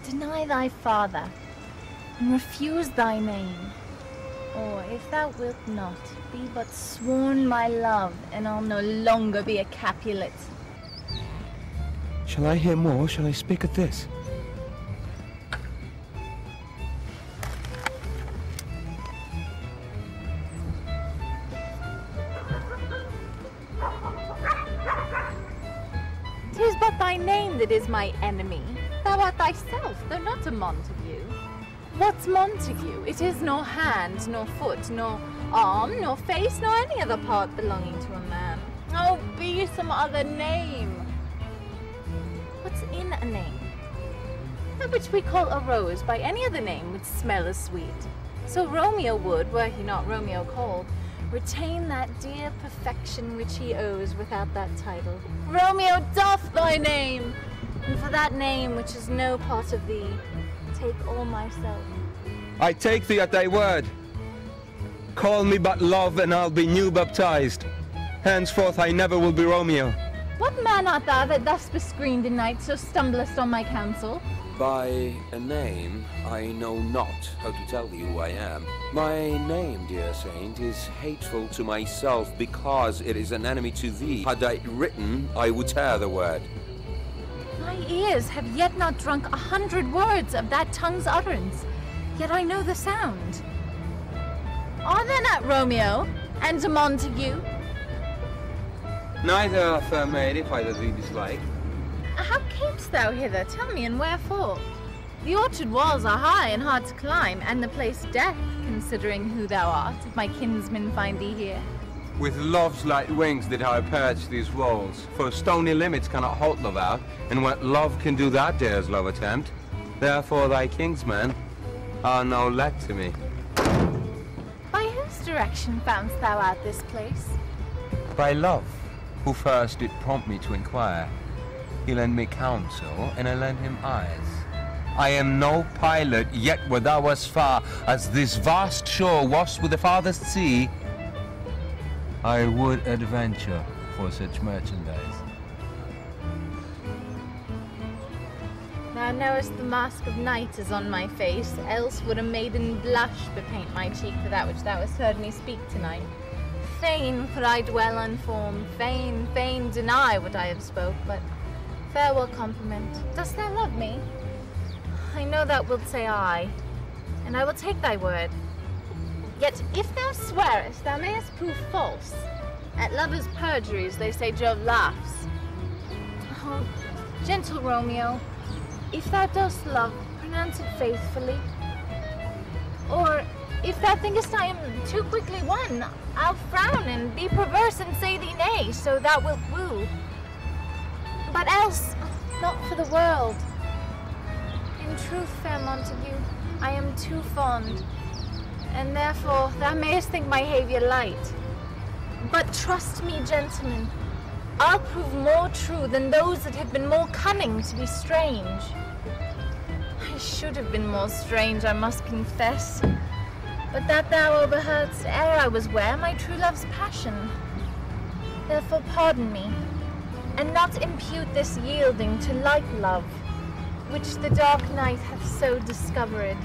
deny thy father, and refuse thy name. Or if thou wilt not, be but sworn my love, and I'll no longer be a Capulet. Shall I hear more? Shall I speak of this? 'Tis but thy name that is my enemy. Thou art thyself, though not a Montague. What's Montague? It is nor hand, nor foot, nor arm, nor face, nor any other part belonging to a man. Oh, be some other name. What's in a name? That which we call a rose by any other name would smell as sweet. So Romeo would, were he not Romeo called, retain that dear perfection which he owes without that title. Romeo doff thy name, and for that name which is no part of thee, take all myself. I take thee at thy word. Call me but love, and I'll be new baptized. Henceforth I never will be Romeo. What man art thou that thus bescreened in night so stumblest on my counsel? By a name, I know not how to tell thee who I am. My name, dear saint, is hateful to myself because it is an enemy to thee. Had I it written, I would tear the word. My ears have yet not drunk 100 words of that tongue's utterance, yet I know the sound. Are there not Romeo and a Montague? Neither are fair maid, if either thee dislike. How camest thou hither? Tell me, and wherefore? The orchard walls are high and hard to climb, and the place death, considering who thou art, if my kinsmen find thee here. With love's light wings did I perch these walls, for stony limits cannot halt love out, and what love can do that dares love attempt. Therefore thy kinsmen are no let to me. By whose direction foundst thou out this place? By love, who first did prompt me to inquire. He lent me counsel, and I lent him eyes. I am no pilot, yet were thou as far as this vast shore was with the farthest sea, I would adventure for such merchandise. Thou knowest the mask of night is on my face, else would a maiden blush bepaint my cheek for that which thou hast heard me speak tonight. Fain could I dwell unformed, fain deny what I have spoke, but farewell compliment. Dost thou love me? I know thou wilt say aye, and I will take thy word. Yet if thou swearest, thou mayest prove false. At lovers' perjuries they say Jove laughs. Oh, gentle Romeo, if thou dost love, pronounce it faithfully. Or if thou thinkest I am too quickly won, I'll frown and be perverse and say thee nay, so thou wilt woo. But else, not for the world. In truth, fair Montague, I am too fond, and therefore thou mayest think my behaviour light. But trust me, gentlemen, I'll prove more true than those that have been more cunning to be strange. I should have been more strange, I must confess, but that thou overheardst ere I was ware my true love's passion. Therefore pardon me, and not impute this yielding to like love, which the dark night hath so discovered.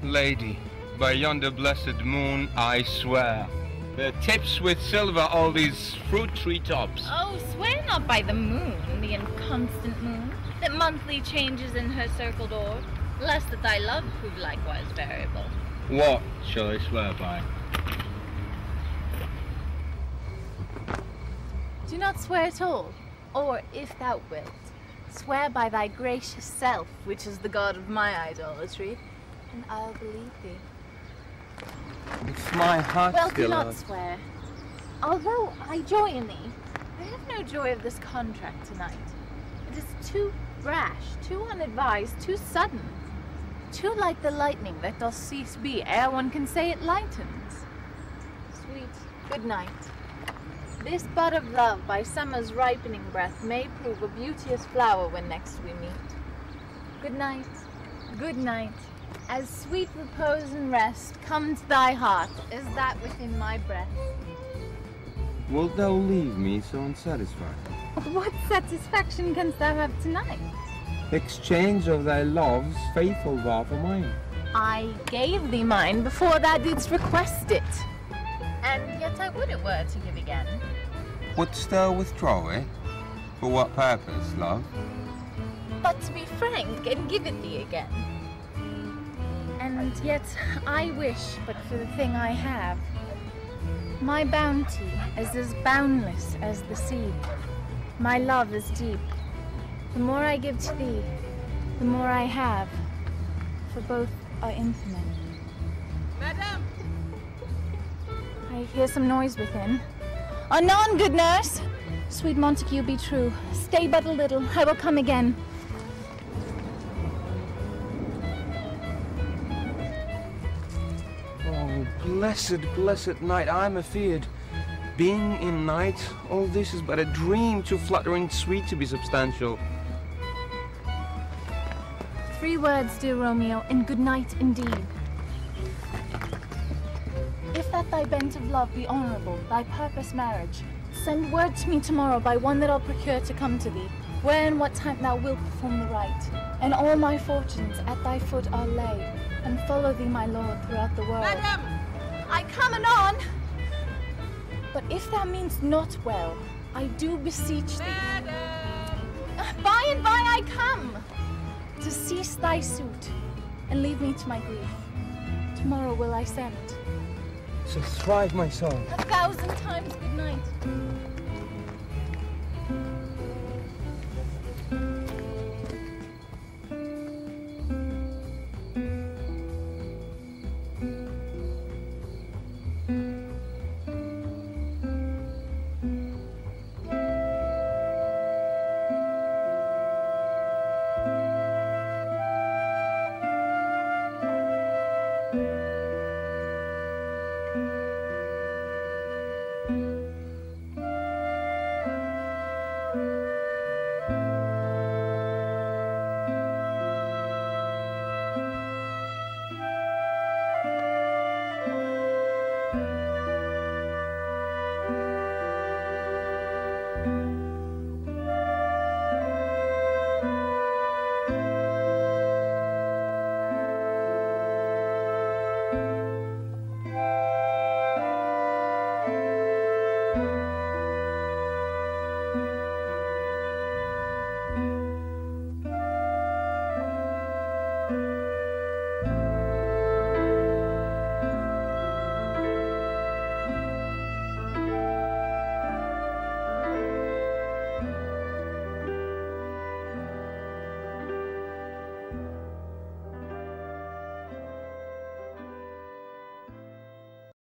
Lady, by yonder blessed moon, I swear, there tips with silver all these fruit tree tops. Oh, swear not by the moon, the inconstant moon, that monthly changes in her circled orb, lest that thy love prove likewise variable. What shall I swear by? Do not swear at all, or if thou wilt, swear by thy gracious self, which is the god of my idolatry, and I'll believe thee. If my heart Well, still do not hurts. swear. Although I joy in thee, I have no joy of this contract tonight. It is too rash, too unadvised, too sudden, too like the lightning that doth cease be ere one can say it lightens. Sweet, good night. This bud of love by summer's ripening breath may prove a beauteous flower when next we meet. Good night, good night. As sweet repose and rest come to thy heart as that within my breast. Wilt thou leave me so unsatisfied? What satisfaction canst thou have tonight? exchange of thy love's faithful vow for mine. I gave thee mine before thou didst request it. And yet I would it were to give again. Wouldst thou withdraw it? For what purpose, love? But to be frank and give it thee again. And yet I wish but for the thing I have. My bounty is as boundless as the sea. My love is deep. The more I give to thee, the more I have. For both are infinite. Madam! I hear some noise within. Anon, good nurse! Sweet Montague, be true. Stay but a little. I will come again. Oh, blessed, blessed night, I'm afeard. Being in night, all this is but a dream, too fluttering sweet to be substantial. 3 words, dear Romeo, and good night indeed. If that thy bent of love be honourable, thy purpose marriage, send word to me tomorrow by one that I'll procure to come to thee, where and what time thou wilt perform the rite, and all my fortunes at thy foot I'll lay, and follow thee, my lord, throughout the world. Madam! I come anon! But if thou meanst not well, I do beseech thee. Madam! By and by I come, to cease thy suit, and leave me to my grief. Tomorrow will I send. So thrive, my soul. 1,000 times good night.